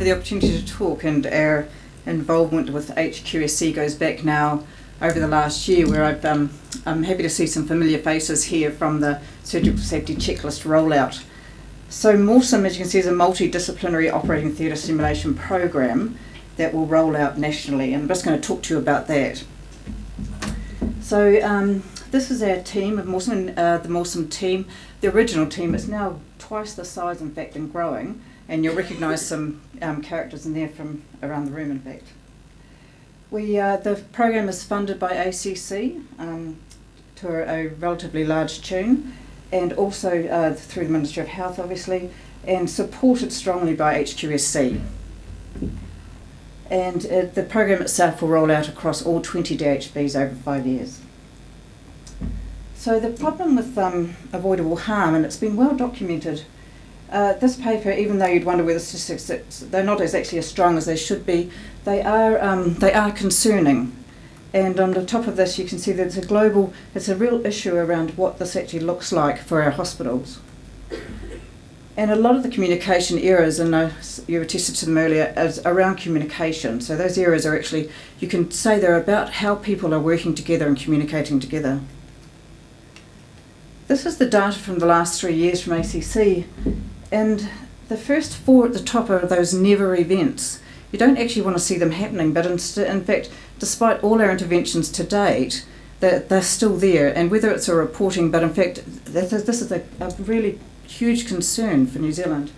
for the opportunity to talk, and our involvement with HQSC goes back now over the last year, where I'm happy to see some familiar faces here from the Surgical Safety Checklist rollout. So MORSim, as you can see, is a multidisciplinary operating theatre simulation program that will roll out nationally, and I'm just going to talk to you about that. So this is our team of MORSim, the MORSim team. The original team is now twice the size, in fact, and growing, and you'll recognise some characters in there from around the room, in fact. The program is funded by ACC to a relatively large tune, and also through the Ministry of Health, obviously, and supported strongly by HQSC. And the program itself will roll out across all 20 DHBs over 5 years. So the problem with avoidable harm, and it's been well documented, this paper, even though you'd wonder whether statistics, they're not actually as strong as they should be, they are concerning. And on the top of this you can see that it's a real issue around what this actually looks like for our hospitals. And a lot of the communication errors, and you attested to them earlier, is around communication. So those errors are actually, you can say they're about how people are working together and communicating together. This is the data from the last 3 years from ACC, and the first 4 at the top are those never events. You don't actually want to see them happening, but in fact, despite all our interventions to date, they're still there, and whether it's a reporting, but in fact, this is a really huge concern for New Zealand.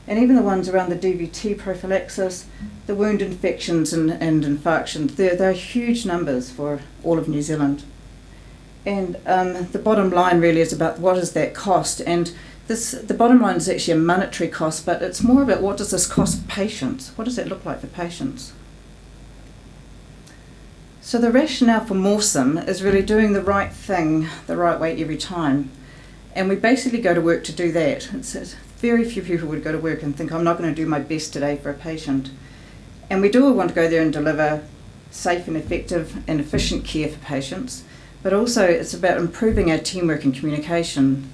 And even the ones around the DVT prophylaxis, the wound infections and infarctions, they're huge numbers for all of New Zealand. And the bottom line really is about what is that cost, and the bottom line is actually a monetary cost, but it's more about what does this cost for patients? What does it look like for patients? So the rationale for MORSim is really doing the right thing the right way every time. And we basically go to work to do that. Very few people would go to work and think, I'm not going to do my best today for a patient. And we do want to go there and deliver safe and effective and efficient care for patients, but also it's about improving our teamwork and communication.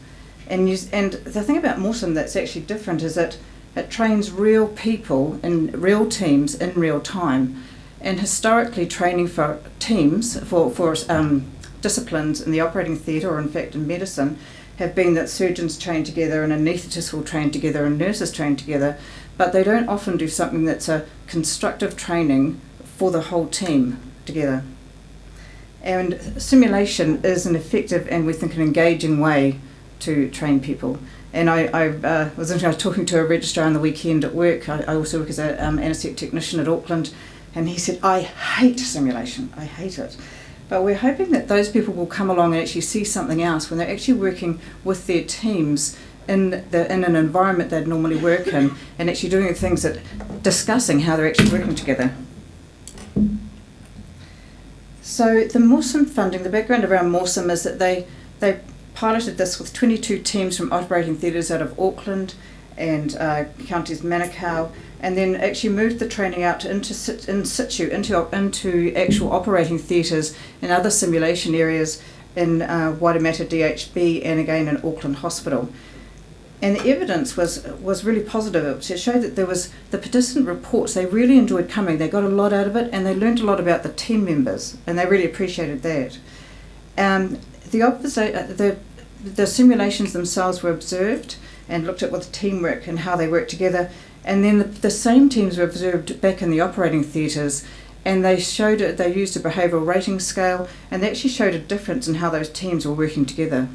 And the thing about MORSim that's actually different is that it trains real people in real teams in real time. And historically, training for teams, for disciplines in the operating theatre, or in fact in medicine, have been that surgeons train together and anaesthetists will train together and nurses train together, but they don't often do something that's a constructive training for the whole team together. And simulation is an effective and we think an engaging way to train people. And I was talking to a registrar on the weekend at work. I also work as an anaesthetic technician at Auckland, and he said, I hate simulation, I hate it. But we're hoping that those people will come along and actually see something else when they're actually working with their teams in an environment they'd normally work in, and actually doing things that, discussing how they're actually working together. So the MORSim funding, the background around MORSim is that they piloted this with 22 teams from operating theatres out of Auckland and counties Manukau, and then actually moved the training out into actual operating theatres and other simulation areas in Wairemata DHB and again in Auckland Hospital. And the evidence was really positive. It showed that there was the participant reports, they really enjoyed coming, they got a lot out of it, and they learned a lot about the team members, and they really appreciated that. The simulations themselves were observed and looked at with teamwork and how they work together, and then the same teams were observed back in the operating theatres, and they used a behavioural rating scale, and they actually showed a difference in how those teams were working together.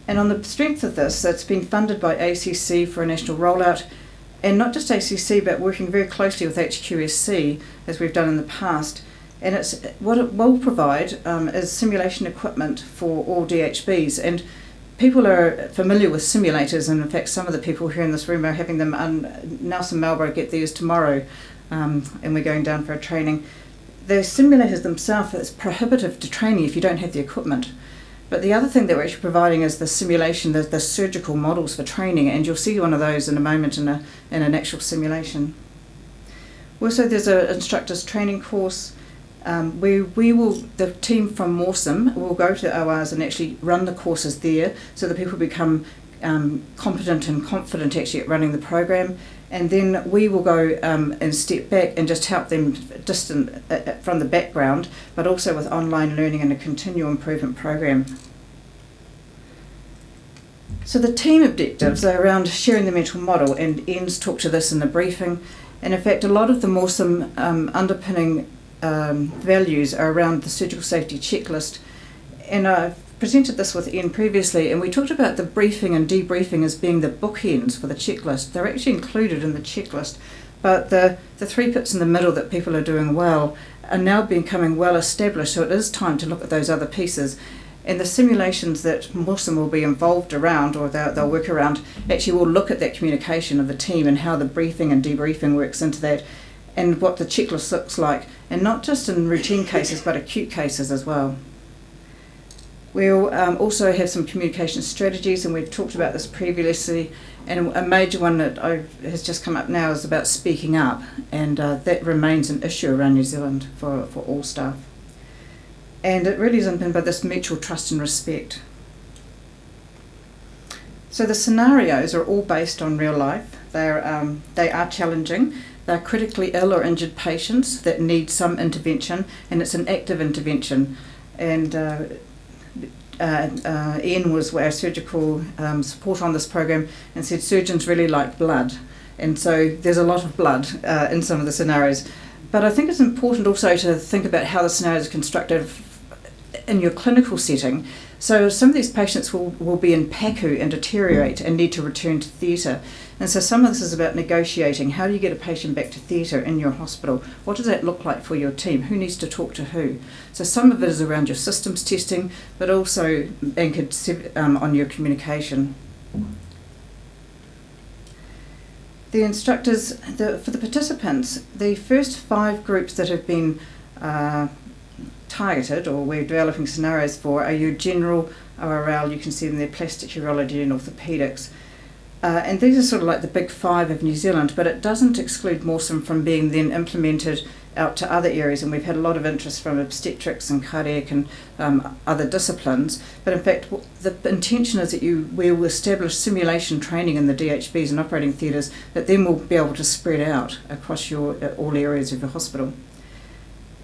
And on the strength of this, it's been funded by ACC for a national rollout, and not just ACC, but working very closely with HQSC, as we've done in the past. And what it will provide is simulation equipment for all DHBs. And people are familiar with simulators, and in fact some of the people here in this room are having them, Nelson Marlborough get theirs tomorrow, and we're going down for a training. The simulators themselves, it's prohibitive to training if you don't have the equipment. But the other thing that we're actually providing is the simulation, the surgical models for training, and you'll see one of those in a moment in an actual simulation. Also, there's an instructor's training course. The team from MORSim will go to ORs and actually run the courses there, so that people become competent and confident actually at running the program. And then we will go and step back and just help them distant from the background, but also with online learning and a continual improvement program. So the team objectives are around sharing the mental model, and Ian's talked to this in the briefing. And in fact, a lot of the MORSim underpinning values are around the surgical safety checklist. And I've presented this with Ian previously, and we talked about the briefing and debriefing as being the bookends for the checklist. They're actually included in the checklist, but the 3 bits in the middle that people are doing well are now becoming well established, so it is time to look at those other pieces. And the simulations that MORSim will be involved around, or they'll work around, actually will look at that communication of the team and how the briefing and debriefing works into that, and what the checklist looks like, and not just in routine cases but acute cases as well. We'll also have some communication strategies, and we've talked about this previously, and a major one that has just come up now is about speaking up, and that remains an issue around New Zealand for all staff. And it really is underpinned by this mutual trust and respect. So the scenarios are all based on real life. They are challenging. They're critically ill or injured patients that need some intervention, and it's an active intervention. And Ian was our surgical support on this program and said surgeons really like blood, and so there's a lot of blood in some of the scenarios. But I think it's important also to think about how the scenarios are constructed in your clinical setting. So some of these patients will be in PACU and deteriorate and need to return to theatre. And so some of this is about negotiating. How do you get a patient back to theatre in your hospital? What does that look like for your team? Who needs to talk to who? So some of it is around your systems testing, but also anchored on your communication. The instructors, for the participants, the first 5 groups that have been targeted, or we're developing scenarios for, are your general ORL, you can see them there, plastic urology and orthopaedics. And these are sort of like the big 5 of New Zealand, but it doesn't exclude MORSim from being then implemented out to other areas, and we've had a lot of interest from obstetrics and cardiac and other disciplines. But in fact, the intention is that we will establish simulation training in the DHBs and operating theatres that then will be able to spread out across all areas of your hospital.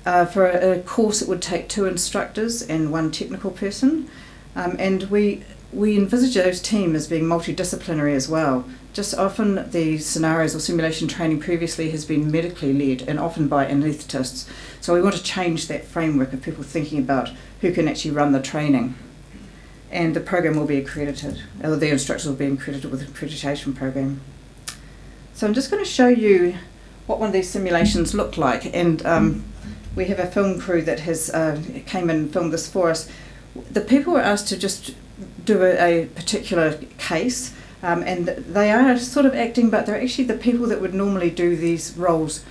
For a course, it would take 2 instructors and 1 technical person, and we envisage those teams as being multidisciplinary as well. Just often the scenarios or simulation training previously has been medically led, and often by anaesthetists. So we want to change that framework of people thinking about who can actually run the training. And the program will be accredited, or the instructors will be accredited with an accreditation program. So I'm just going to show you what one of these simulations look like, and we have a film crew that has came in and filmed this for us. The people were asked to just do a particular case, and they are sort of acting, but they're actually the people that would normally do these roles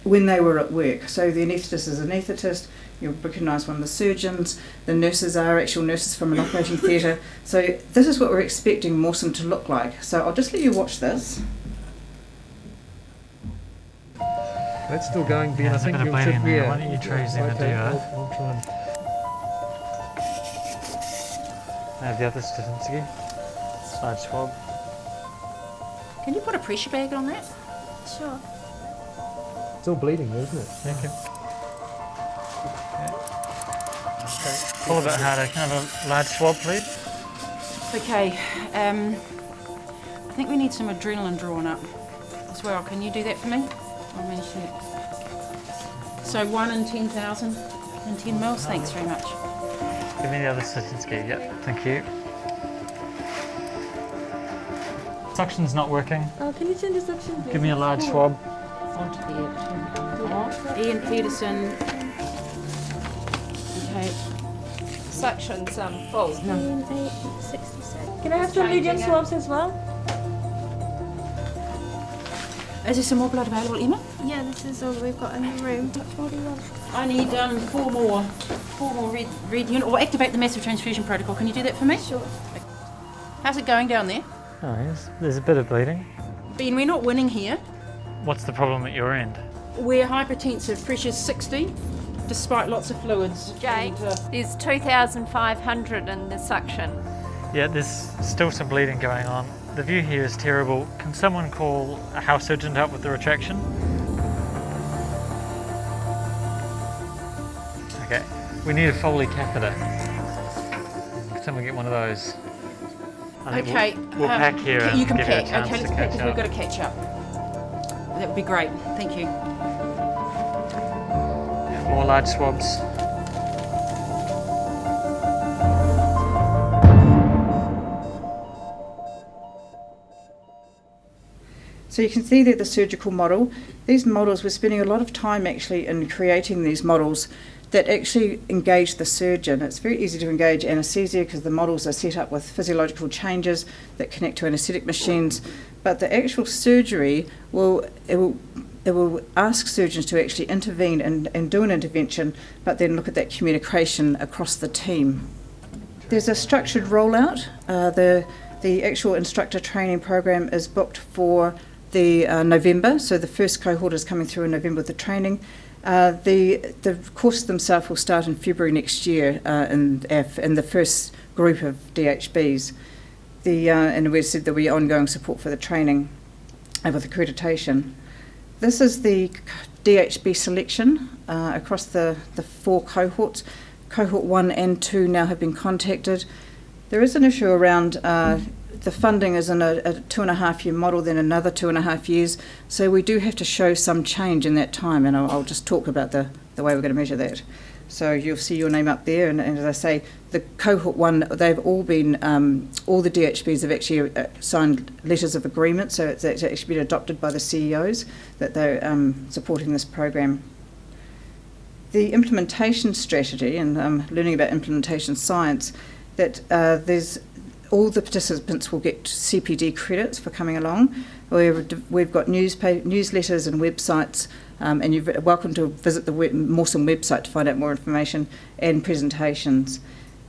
when they were at work. So the anaesthetist is an anaesthetist, you'll recognise one of the surgeons, the nurses are actual nurses from an operating theatre. So this is what we're expecting MORSim to look like. So I'll just let you watch this. That's still going, Ben. Yeah, I think there's a you bit of should. bleeding there. Yeah. Why don't you try using the Okay, duo? I'll try and. I have the other Stasinski. Side swab. Can you put a pressure bag on that? Sure. Still bleeding, isn't it? Thank you. Pull a bit harder. Can I have a large swab, please? Okay, I think we need some adrenaline drawn up as well. Can you do that for me? I'll manage that. So 1 in 10,000 and 10 mils. Thanks very much. Give me the other Stasinski. Yep, thank you. Suction's not working. Can you change the suction, please? Give me a large swab. Onto the Ian Peterson. Okay. Suction's full. 66. Can I have some medium swabs as well? Is there some more blood available, Emma? Yeah, this is all we've got in the room. Which one do you want? I need 4 more red unit, or activate the massive transfusion protocol. Can you do that for me? Sure. How's it going down there? Oh, yes. There's a bit of bleeding. Ben, we're not winning here. What's the problem at your end? We're hypertensive, pressure's 60, despite lots of fluids. Jake, And, there's 2,500 in the suction. Yeah, there's still some bleeding going on. The view here is terrible. Can someone call a house surgeon to help with the retraction? Okay, we need a Foley catheter. Can someone get one of those? I think Okay. we'll pack here and you can give pack. you a chance Okay, to let's pack catch because we've up. got to catch up. That would be great. Thank you. More large swabs. So you can see there the surgical model. These models, we're spending a lot of time actually in creating these models that actually engage the surgeon. It's very easy to engage anaesthesia because the models are set up with physiological changes that connect to anaesthetic machines, but the actual surgery will ask surgeons to actually intervene and do an intervention, but then look at that communication across the team. There's a structured rollout. The actual instructor training program is booked for the November, so the first cohort is coming through in November with the training. The courses themselves will start in February next year in the first group of DHBs. And we said there'll be ongoing support for the training with accreditation. This is the DHB selection across the 4 cohorts. Cohort 1 and 2 now have been contacted. There is an issue around the funding is in a 2.5-year model, then another 2.5 years. So we do have to show some change in that time, and I'll just talk about the way we're going to measure that. So you'll see your name up there, and as I say, the cohort 1, they've all been, all the DHBs have actually signed letters of agreement, so it's actually been adopted by the CEOs that they're supporting this program. The implementation strategy, and learning about implementation science, that all the participants will get CPD credits for coming along. We've got newsletters and websites, and you're welcome to visit the MORSim website to find out more information and presentations.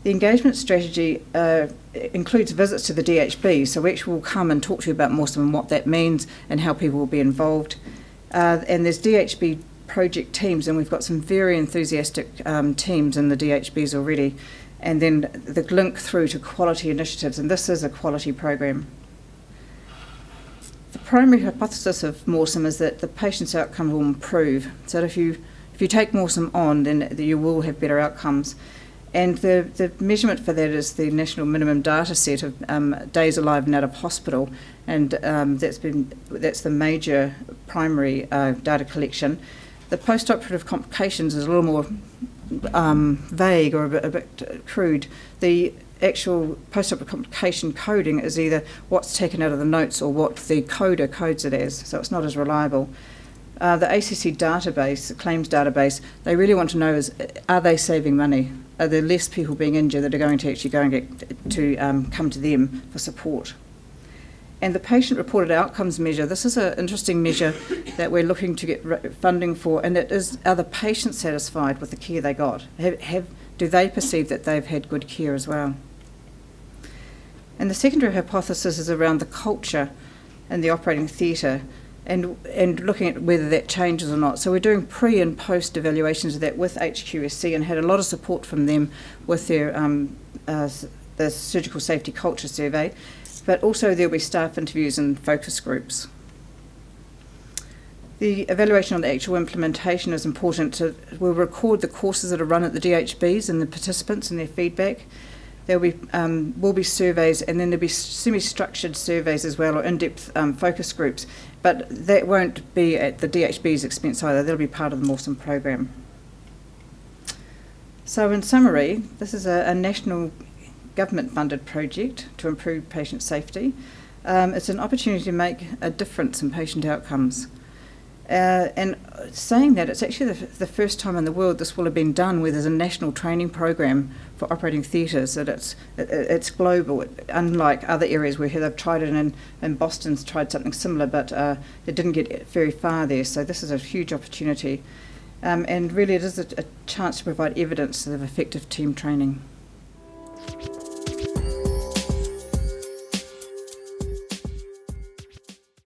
The engagement strategy includes visits to the DHB, so we actually will come and talk to you about MORSim and what that means and how people will be involved. And there's DHB project teams, and we've got some very enthusiastic teams in the DHBs already. And then the link through to quality initiatives, and this is a quality program. The primary hypothesis of MORSim is that the patient's outcome will improve. So if you take MORSim on, then you will have better outcomes. And the measurement for that is the national minimum data set of days alive and out of hospital, and that's the major primary data collection. The post-operative complications is a little more vague or a bit crude. The actual post-operative complication coding is either what's taken out of the notes or what the coder codes it as, so it's not as reliable. The ACC database, the claims database, they really want to know is, are they saving money? Are there less people being injured that are going to actually go and get to come to them for support? And the patient-reported outcomes measure, this is an interesting measure that we're looking to get funding for, and it is, are the patients satisfied with the care they got? Do they perceive that they've had good care as well? And the secondary hypothesis is around the culture in the operating theatre and looking at whether that changes or not. So we're doing pre- and post-evaluations of that with HQSC and had a lot of support from them with their the surgical safety culture survey. But also there'll be staff interviews and focus groups. The evaluation on the actual implementation is important. We'll record the courses that are run at the DHBs and the participants and their feedback. There will be surveys, and then there'll be semi-structured surveys as well, or in-depth focus groups. But that won't be at the DHB's expense either. That'll be part of the MORSim program. So in summary, this is a national government-funded project to improve patient safety. It's an opportunity to make a difference in patient outcomes. And saying that, it's actually the first time in the world this will have been done where there's a national training program for operating theatres, that it's global, unlike other areas where they've tried it in Boston's tried something similar, but it didn't get very far there. So this is a huge opportunity. And really it is a chance to provide evidence of effective team training.